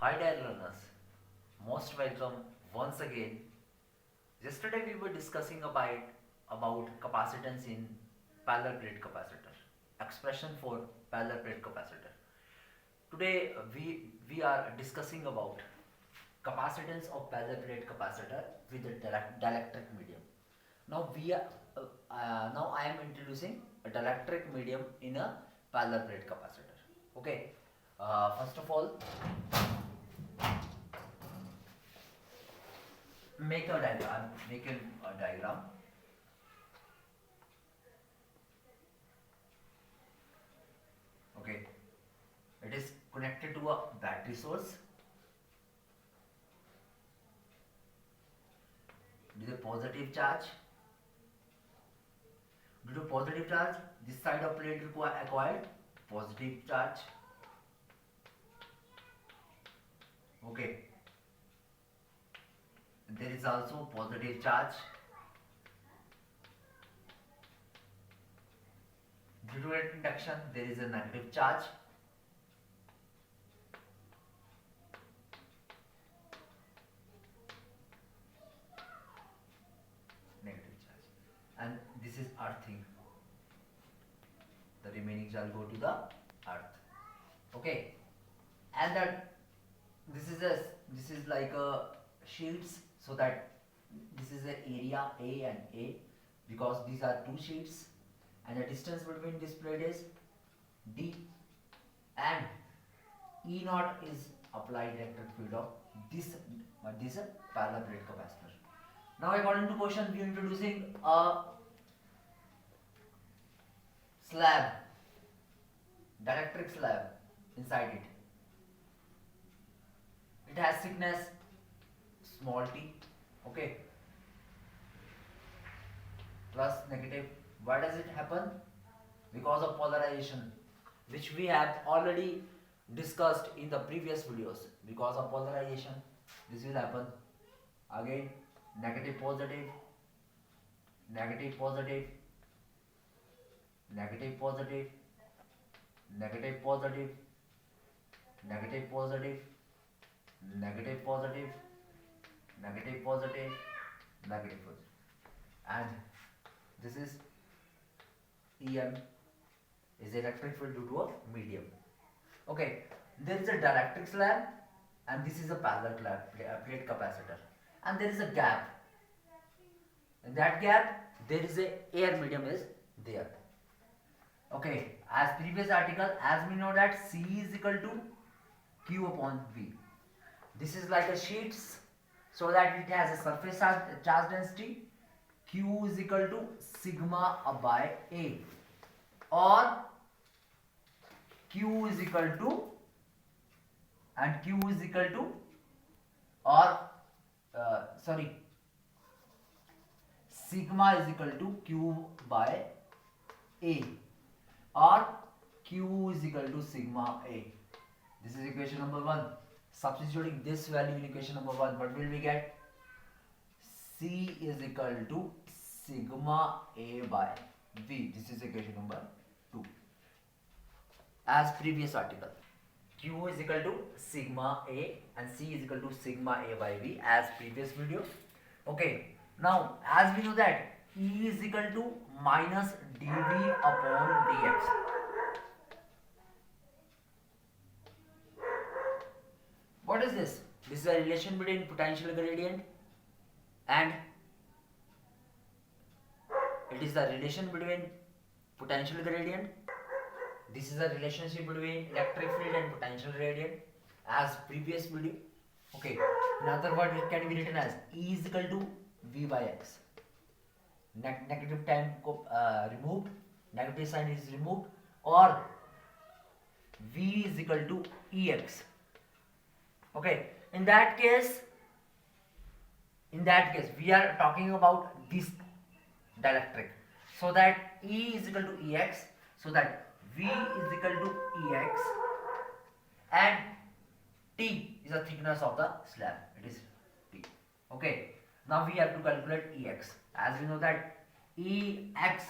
Hi dear learners, most welcome once again. Yesterday we were discussing about capacitance in parallel plate capacitor, expression for parallel plate capacitor. Today we are discussing about capacitance of parallel plate capacitor with a dielectric medium. Now I am introducing a dielectric medium in a parallel plate capacitor. Okay. First of all, make a diagram. Make a diagram. Okay. It is connected to a battery source. It is a positive charge. Due to positive charge, this side of plate acquired positive charge. Okay. There is also positive charge. Due to induction, there is a negative charge. Negative charge. And this is earthing. The remaining shall go to the earth. Okay. And that this is like a sheets, so that this is the area A and A, because these are two sheets, and the distance between this plate is D, and E naught is applied electric field of this parallel plate capacitor. Now according to question, we are introducing a slab, dielectric slab inside it. It has thickness small t, okay, plus negative. Why does it happen? Because of polarization, which we have already discussed in the previous videos. Because of polarization, this will happen. Again, negative positive, negative positive, negative positive, negative positive, negative positive, negative positive, negative positive, negative positive, and this is EM is electric field due to a medium. Okay, there is a dielectric slab, and this is a parallel plate capacitor, and there is a gap. In that gap, there is a air medium is there. Okay, as previous article, as we know that C is equal to Q upon V. This is like a sheets, so that it has a surface charge density. Q is equal to sigma by A, or Q is equal to, and Q is equal to, or sigma is equal to Q by A, or Q is equal to sigma A. This is equation number 1. Substituting this value in equation number 1, what will we get? C is equal to sigma A by V. This is equation number 2. As previous article, Q is equal to sigma A and C is equal to sigma A by V, as previous video. Okay, now as we know that E is equal to minus dV upon dx. What is this? This is a relation between potential gradient, and it is the relation between potential gradient. This is a relationship between electric field and potential gradient, as previous video. Okay, in other words, it can be written as E is equal to V by X. Negative time removed, negative sign is removed, or V is equal to EX. Okay, in that case we are talking about this dielectric, so that E is equal to EX, so that V is equal to EX, and T is the thickness of the slab, it is T. Okay, now we have to calculate EX. As we know that EX,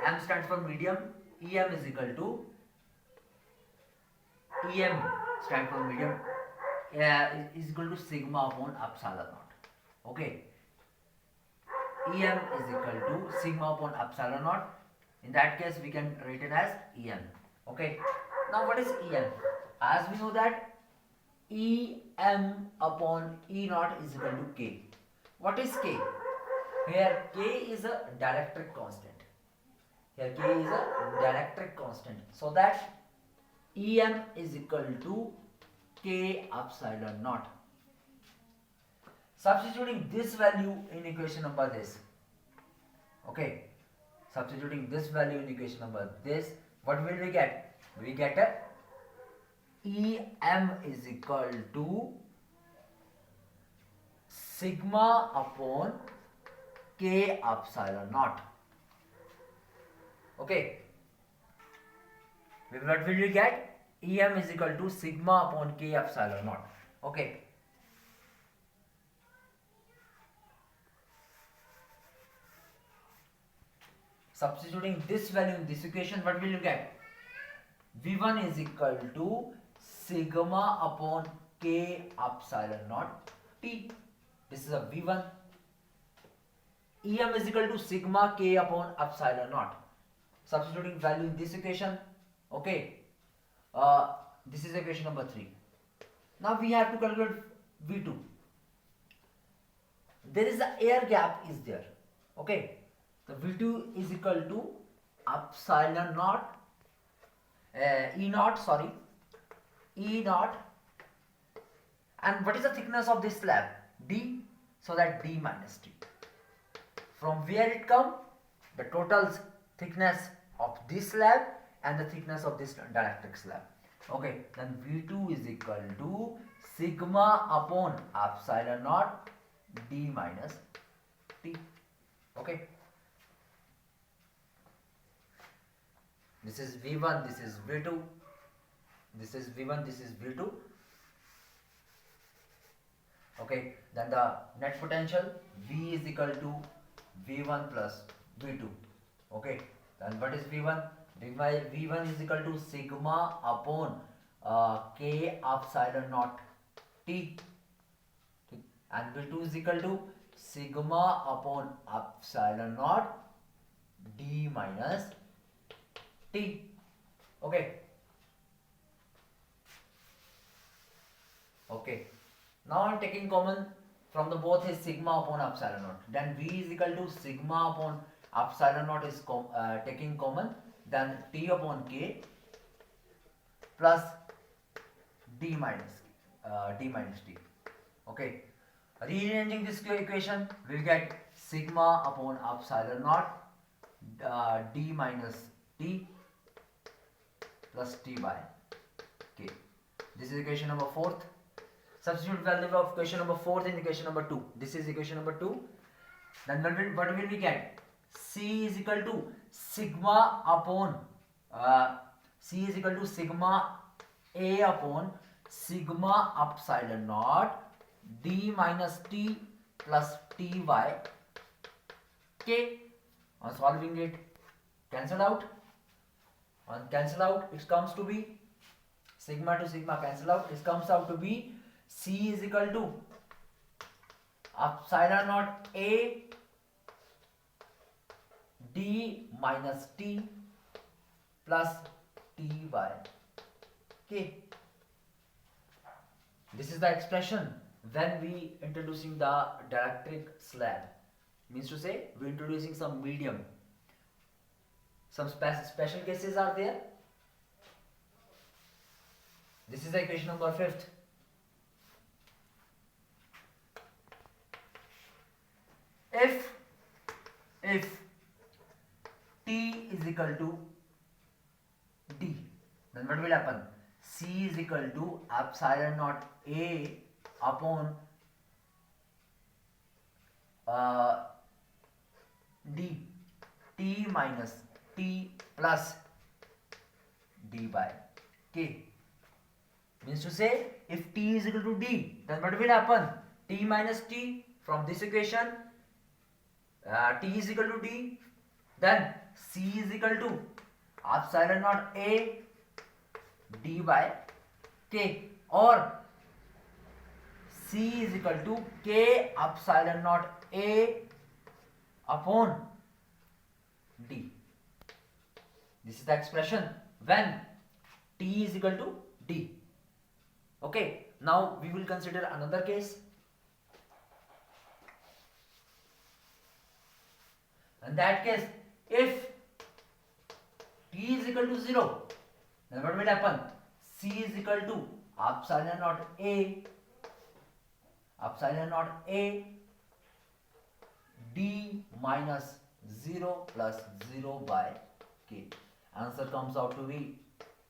M stands for medium, EM is equal to EM stand for medium, is equal to sigma upon epsilon naught. Okay, Em is equal to sigma upon epsilon naught. In that case, we can write it as En. Okay. Now, what is En? As we know that Em upon E naught is equal to K. What is K? Here K is a dielectric constant. Here K is a dielectric constant. So that Em is equal to K epsilon naught. Substituting this value in equation number this. Okay. Substituting this value in equation number this, what will we get? We get a Em is equal to sigma upon K epsilon naught. Okay. What will we get? Em is equal to sigma upon K epsilon naught. Okay. Substituting this value in this equation, what will you get? V1 is equal to sigma upon K epsilon naught T. This is a V1. Em is equal to sigma K upon epsilon naught. Substituting value in this equation. Okay. This is equation number 3. Now we have to calculate V2. There is an air gap is there. Okay. So V2 is equal to epsilon naught, E naught, and what is the thickness of this slab? D, so that D minus T. From where it come? The total thickness of this slab and the thickness of this dielectric slab. Okay, then V2 is equal to sigma upon epsilon naught D minus T. Okay. This is V1, this is V2, this is V1, this is V2. Okay, then the net potential V is equal to V1 plus V2. Okay, then what is V1? V1 is equal to sigma upon K epsilon naught T, and V2 is equal to sigma upon epsilon naught D minus T. Okay. Okay. Now I am taking common from the both is sigma upon epsilon naught. Then V is equal to sigma upon epsilon naught is taking common. Then T upon K plus D minus T. Okay. Rearranging this equation, we will get sigma upon epsilon naught D minus T plus T by K. This is equation number 4. Substitute value of equation number 4 in equation number 2. This is equation number 2. Then what will we get? C is equal to sigma upon C is equal to sigma A upon sigma epsilon naught D minus T plus T by K. On solving it, cancel out. On cancel out, it comes to be sigma to sigma cancel out. It comes out to be C is equal to epsilon naught A D minus T plus T by K. This is the expression when we introducing the dielectric slab. Means to say we introducing some medium. Some special cases are there. This is the equation number 5th. If T is equal to D, then what will happen? C is equal to epsilon naught A upon D, T minus T plus D by K. Means to say, if T is equal to D, then what will happen? T minus T from this equation, T is equal to D, then C is equal to epsilon naught A D by K, or C is equal to K epsilon naught A upon D. This is the expression when T is equal to D. Okay, now we will consider another case. In that case, if T is equal to 0, then what will happen? C is equal to epsilon naught A D minus 0 plus 0 by K. Answer comes out to be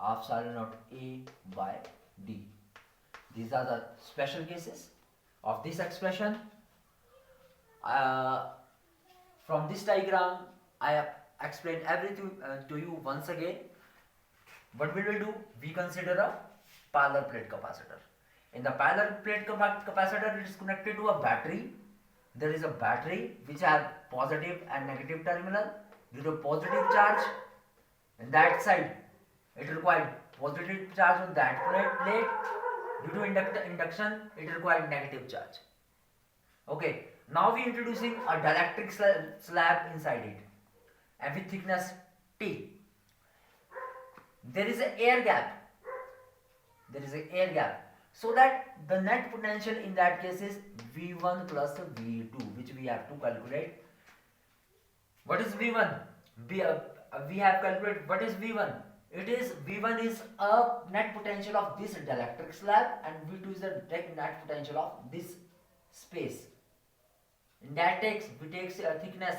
epsilon naught A by D. These are the special cases of this expression. From this diagram, I have explained everything to you once again. What we will do? We consider a parallel plate capacitor. In the parallel plate capacitor, it is connected to a battery. There is a battery which has positive and negative terminal. Due to positive charge in that side, it required positive charge on that plate. Due to induction, it required negative charge. Okay, now we are introducing a dielectric slab inside it, and with thickness T. There is an air gap. So that the net potential in that case is V1 plus V2, which we have to calculate. What is V1? We have calculated what is V1. V1 is a net potential of this dielectric slab, and V2 is the net potential of this space. In that we take a thickness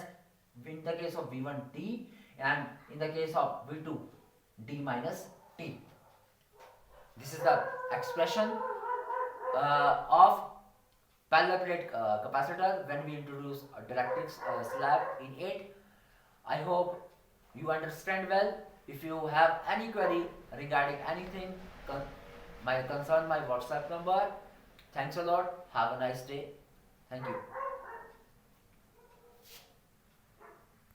in the case of V1 T, and in the case of V2 D minus T. This is the expression of parallel plate capacitor when we introduce a dielectric slab in it. I hope you understand well. If you have any query regarding anything, my WhatsApp number. Thanks a lot. Have a nice day. Thank you.